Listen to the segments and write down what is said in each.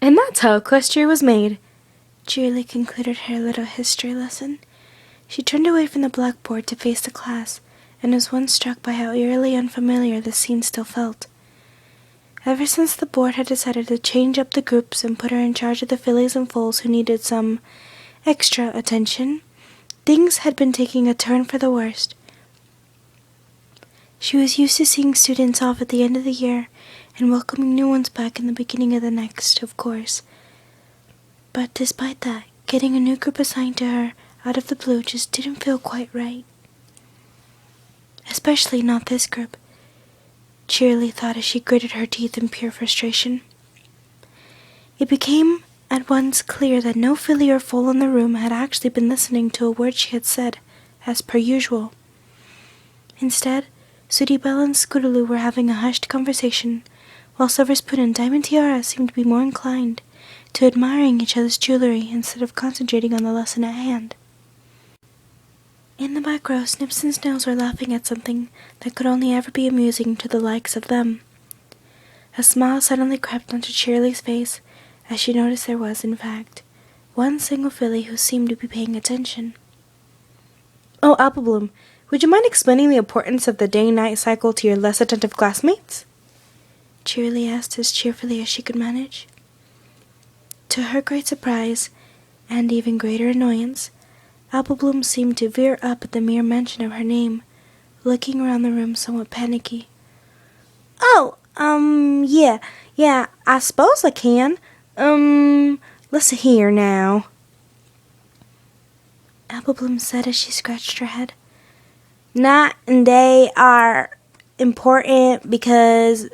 And that's how Equestria was made. Cheerilee concluded her little history lesson. She turned away from the blackboard to face the class, and was once struck by how eerily unfamiliar the scene still felt. Ever since the board had decided to change up the groups and put her in charge of the fillies and foals who needed some extra attention, things had been taking a turn for the worst. She was used to seeing students off at the end of the year and welcoming new ones back in the beginning of the next, of course. But despite that, getting a new group assigned to her out of the blue just didn't feel quite right. Especially not this group, Cheerilee thought as she gritted her teeth in pure frustration. It became at once clear that no filly or foal in the room had actually been listening to a word she had said, as per usual. Instead, Sooty Belle and Scootaloo were having a hushed conversation, while Silver Spoon and Diamond Tiara seemed to be more inclined to admiring each other's jewelry instead of concentrating on the lesson at hand. In the back row, Snips and Snails were laughing at something that could only ever be amusing to the likes of them. A smile suddenly crept onto Cheerilee's face as she noticed there was, in fact, one single filly who seemed to be paying attention. "Oh, Applebloom, would you mind explaining the importance of the day-night cycle to your less attentive classmates?" Cheerilee asked as cheerfully as she could manage. To her great surprise, and even greater annoyance, Applebloom seemed to veer up at the mere mention of her name, looking around the room somewhat panicky. "Oh, yeah, I suppose I can. Let's see here now," Applebloom said as she scratched her head. "Night and day are important because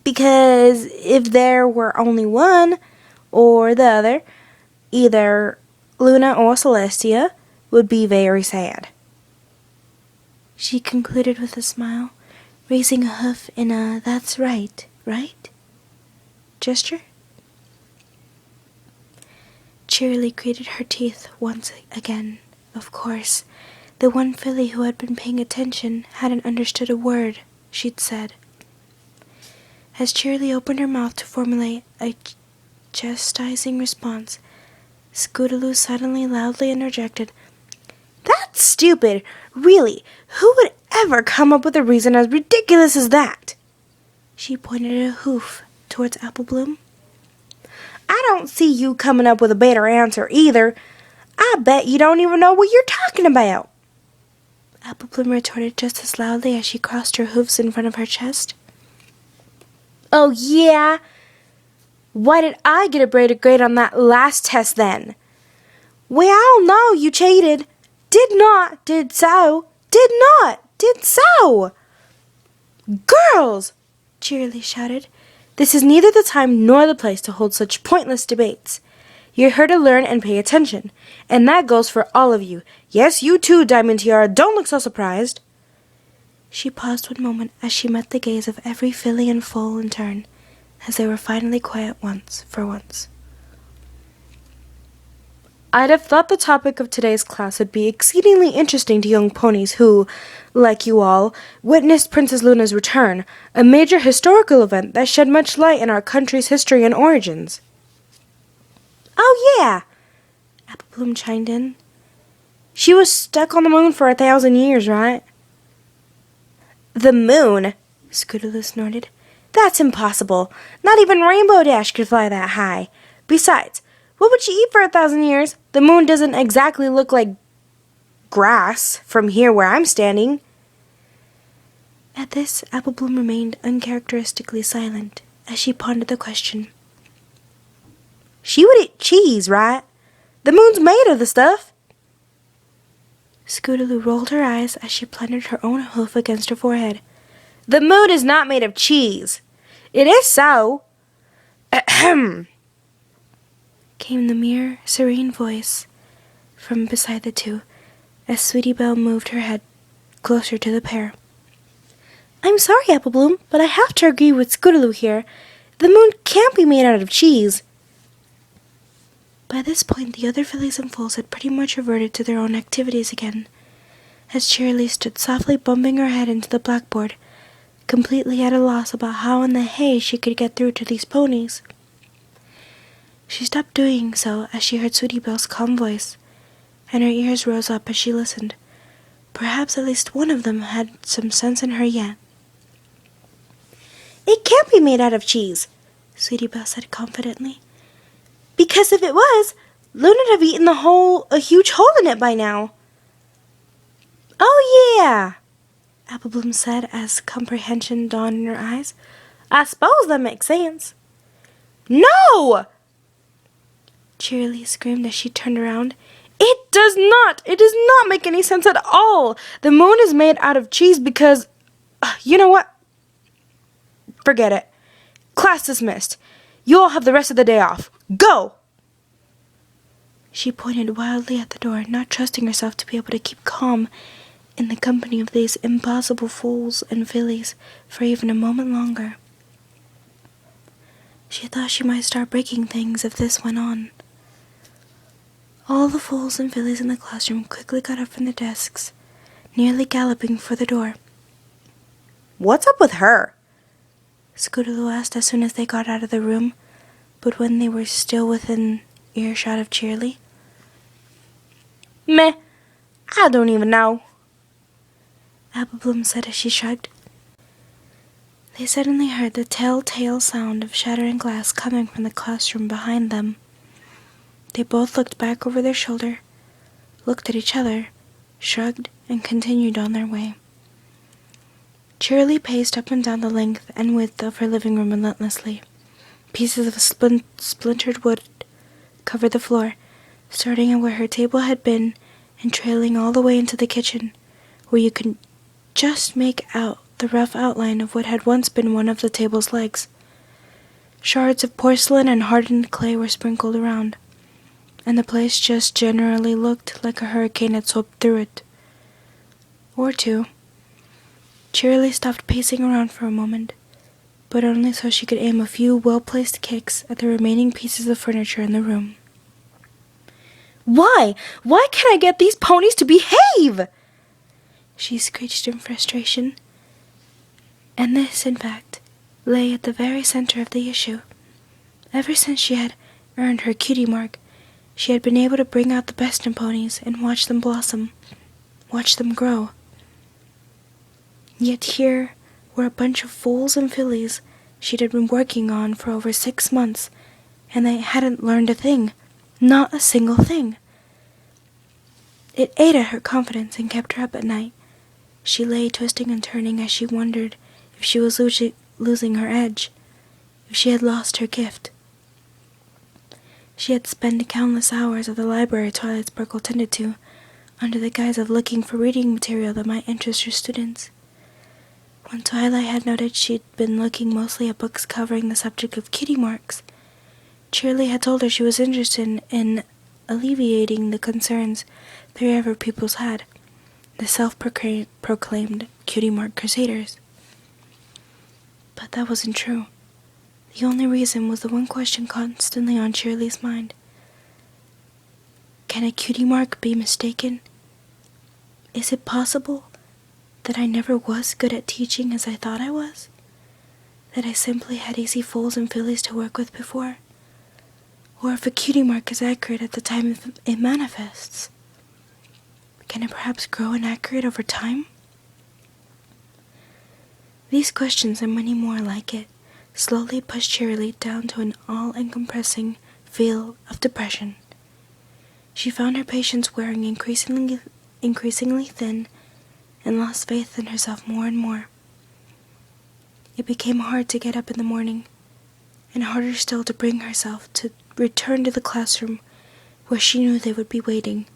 if there were only one or the other, either Luna or Celestia would be very sad," she concluded with a smile, raising a hoof in a "that's right" gesture. Cheerilee gritted her teeth once again. Of course, the one filly who had been paying attention hadn't understood a word she'd said. As Cheerilee opened her mouth to formulate a chastising response, Scootaloo suddenly loudly interjected, "That's stupid! Really, who would ever come up with a reason as ridiculous as that?" She pointed a hoof towards Applebloom. "I don't see you coming up with a better answer either. I bet you don't even know what you're talking about," Applebloom retorted just as loudly as she crossed her hoofs in front of her chest. "Oh, yeah? Why did I get a better grade on that last test then?" "We all know you cheated. Did not, did so. Did not, did so." "Girls!" Cheerilee shouted. "This is neither the time nor the place to hold such pointless debates. You're here to learn and pay attention, and that goes for all of you. Yes, you too, Diamond Tiara. Don't look so surprised." She paused one moment as she met the gaze of every filly and foal in turn, as they were finally quiet for once. "I'd have thought the topic of today's class would be exceedingly interesting to young ponies who, like you all, witnessed Princess Luna's return, a major historical event that shed much light in our country's history and origins." "Oh, yeah," Applebloom chimed in. "She was stuck on the moon for 1,000 years, right?" "The moon?" Scootaloo snorted. "That's impossible. Not even Rainbow Dash could fly that high. Besides, what would she eat for 1,000 years? The moon doesn't exactly look like grass from here where I'm standing." At this, Applebloom remained uncharacteristically silent as she pondered the question. "She would eat cheese, right? The moon's made of the stuff." Scootaloo rolled her eyes as she planted her own hoof against her forehead. "The moon is not made of cheese. It is so." Ahem, came the mere serene voice from beside the two, as Sweetie Belle moved her head closer to the pair. "I'm sorry, Applebloom, but I have to agree with Scootaloo here. The moon can't be made out of cheese." By this point, the other fillies and foals had pretty much reverted to their own activities again, as Cheerilee stood softly bumping her head into the blackboard, completely at a loss about how in the hay she could get through to these ponies. She stopped doing so as she heard Sweetie Belle's calm voice, and her ears rose up as she listened. Perhaps at least one of them had some sense in her yet. "It can't be made out of cheese," Sweetie Belle said confidently. "Because if it was, Luna'd have eaten a huge hole in it by now." "Oh, yeah," Apple Bloom said as comprehension dawned in her eyes. "I suppose that makes sense." "No!" Cheerilee screamed as she turned around. "It does not! It does not make any sense at all! The moon is made out of cheese because... you know what? Forget it. Class dismissed. You all have the rest of the day off. Go!" She pointed wildly at the door, not trusting herself to be able to keep calm in the company of these impossible fools and fillies for even a moment longer. She thought she might start breaking things if this went on. All the fools and fillies in the classroom quickly got up from their desks, nearly galloping for the door. "What's up with her?" Scootaloo asked as soon as they got out of the room, but when they were still within earshot of Cheerilee. "Meh, I don't even know," Apple Bloom said as she shrugged. They suddenly heard the telltale sound of shattering glass coming from the classroom behind them. They both looked back over their shoulder, looked at each other, shrugged, and continued on their way. Cheerilee paced up and down the length and width of her living room relentlessly. Pieces of splintered wood covered the floor, starting at where her table had been and trailing all the way into the kitchen, where you could just make out the rough outline of what had once been one of the table's legs. Shards of porcelain and hardened clay were sprinkled around, and the place just generally looked like a hurricane had swept through it. Or two. Cheerilee stopped pacing around for a moment, but only so she could aim a few well-placed kicks at the remaining pieces of furniture in the room. "Why? Why can't I get these ponies to behave?" she screeched in frustration. And this, in fact, lay at the very center of the issue. Ever since she had earned her cutie mark, she had been able to bring out the best in ponies and watch them blossom, watch them grow. Yet here were a bunch of foals and fillies she'd been working on for over 6 months, and they hadn't learned a thing, not a single thing. It ate at her confidence and kept her up at night. She lay twisting and turning as she wondered if she was losing her edge, if she had lost her gift. She had spent countless hours at the library Twilight Sparkle tended to, under the guise of looking for reading material that might interest her students. When Twilight had noted she'd been looking mostly at books covering the subject of kitty marks, Cheerilee had told her she was interested in alleviating the concerns 3 of her pupils had, the self-proclaimed cutie mark crusaders. But that wasn't true. The only reason was the one question constantly on Cheerilee's mind. Can a cutie mark be mistaken? Is it possible that I never was good at teaching as I thought I was? That I simply had easy foals and fillies to work with before? Or if a cutie mark is accurate at the time it manifests, can it perhaps grow inaccurate over time? These questions and many more like it slowly pushed Cheerilee down to an all-encompassing feel of depression. She found her patience wearing increasingly thin and lost faith in herself more and more. It became hard to get up in the morning, and harder still to bring herself to return to the classroom where she knew they would be waiting,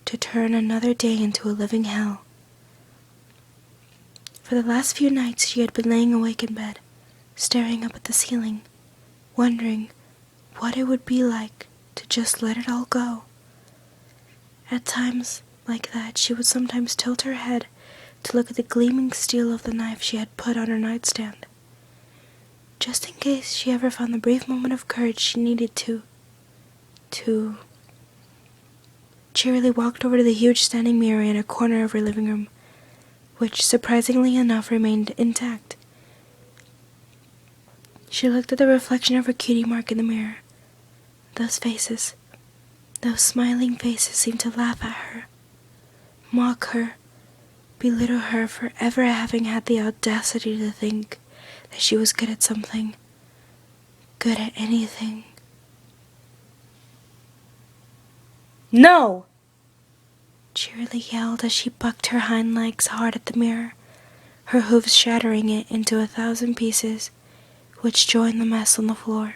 to turn another day into a living hell. For the last few nights she had been laying awake in bed, staring up at the ceiling, wondering what it would be like to just let it all go. At times like that she would sometimes tilt her head to look at the gleaming steel of the knife she had put on her nightstand, just in case she ever found the brief moment of courage she needed to... Cheerilee walked over to the huge standing mirror in a corner of her living room, which, surprisingly enough, remained intact. She looked at the reflection of her cutie mark in the mirror, Those faces, those smiling faces seemed to laugh at her, mock her, belittle her for ever having had the audacity to think that she was good at something, good at anything. No! Cheerilee yelled as she bucked her hind legs hard at the mirror, her hooves shattering it into 1,000 pieces, which joined the mess on the floor.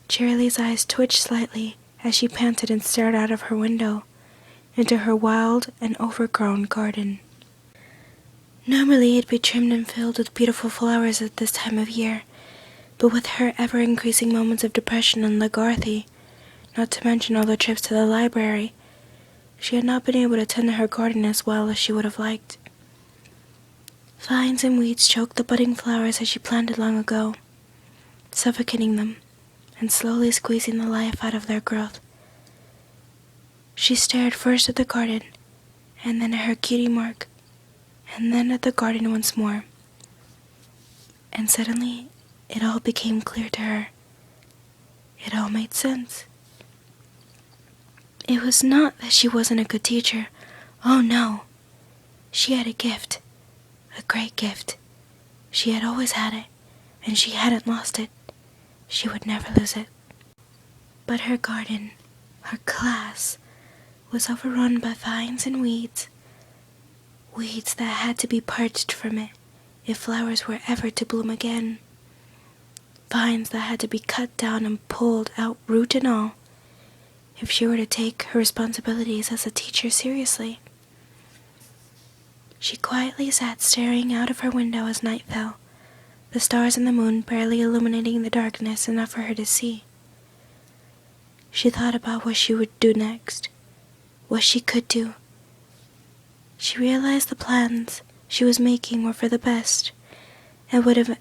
Cheerilee's eyes twitched slightly as she panted and stared out of her window into her wild and overgrown garden. Normally it'd be trimmed and filled with beautiful flowers at this time of year, but with her ever-increasing moments of depression and lethargy, not to mention all the trips to the library, she had not been able to tend to her garden as well as she would have liked. Vines and weeds choked the budding flowers as she planted long ago, suffocating them and slowly squeezing the life out of their growth. She stared first at the garden, and then at her cutie mark, and then at the garden once more. And suddenly, it all became clear to her. It all made sense. It was not that she wasn't a good teacher. Oh no. She had a gift. A great gift. She had always had it, and she hadn't lost it. She would never lose it. But her garden, her class, was overrun by vines and weeds. Weeds that had to be purged from it if flowers were ever to bloom again. Vines that had to be cut down and pulled out root and all if she were to take her responsibilities as a teacher seriously. She quietly sat staring out of her window as night fell, the stars and the moon barely illuminating the darkness enough for her to see. She thought about what she would do next, what she could do. She realized the plans she was making were for the best, and would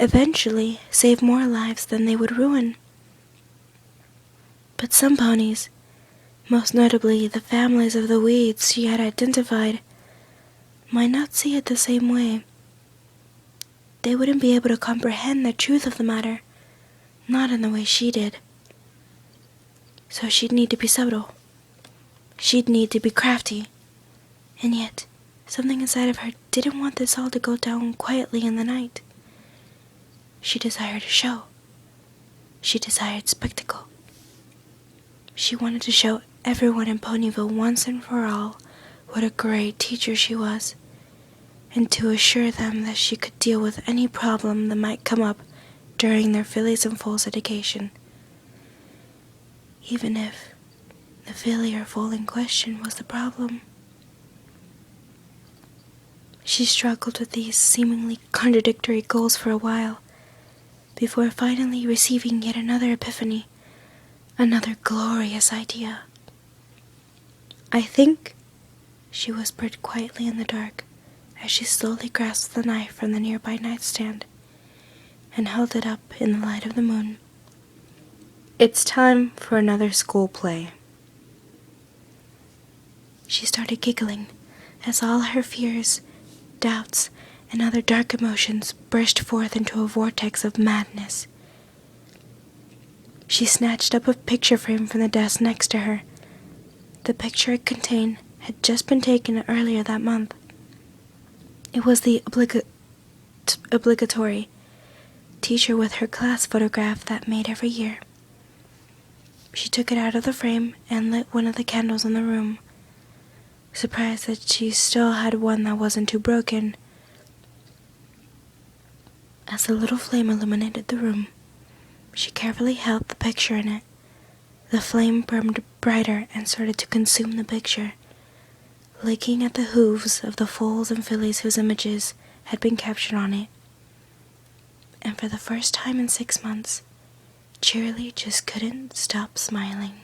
eventually save more lives than they would ruin. But some ponies, most notably the families of the weeds she had identified, might not see it the same way. They wouldn't be able to comprehend the truth of the matter, not in the way she did. So she'd need to be subtle. She'd need to be crafty. And yet, something inside of her didn't want this all to go down quietly in the night. She desired a show. She desired spectacle. She wanted to show everyone in Ponyville once and for all what a great teacher she was, and to assure them that she could deal with any problem that might come up during their fillies and foals education, even if the filly or foal in question was the problem. She struggled with these seemingly contradictory goals for a while, before finally receiving yet another epiphany, another glorious idea. "I think," she whispered quietly in the dark, as she slowly grasped the knife from the nearby nightstand and held it up in the light of the moon. "It's time for another school play." She started giggling as all her fears, doubts, and other dark emotions burst forth into a vortex of madness. She snatched up a picture frame from the desk next to her. The picture it contained had just been taken earlier that month. It was the obligatory teacher with her class photograph that made every year. She took it out of the frame and lit one of the candles in the room, surprised that she still had one that wasn't too broken. As the little flame illuminated the room, she carefully held the picture in it. The flame burned brighter and started to consume the picture, licking at the hooves of the foals and fillies whose images had been captured on it. And for the first time in 6 months, Cheerilee just couldn't stop smiling.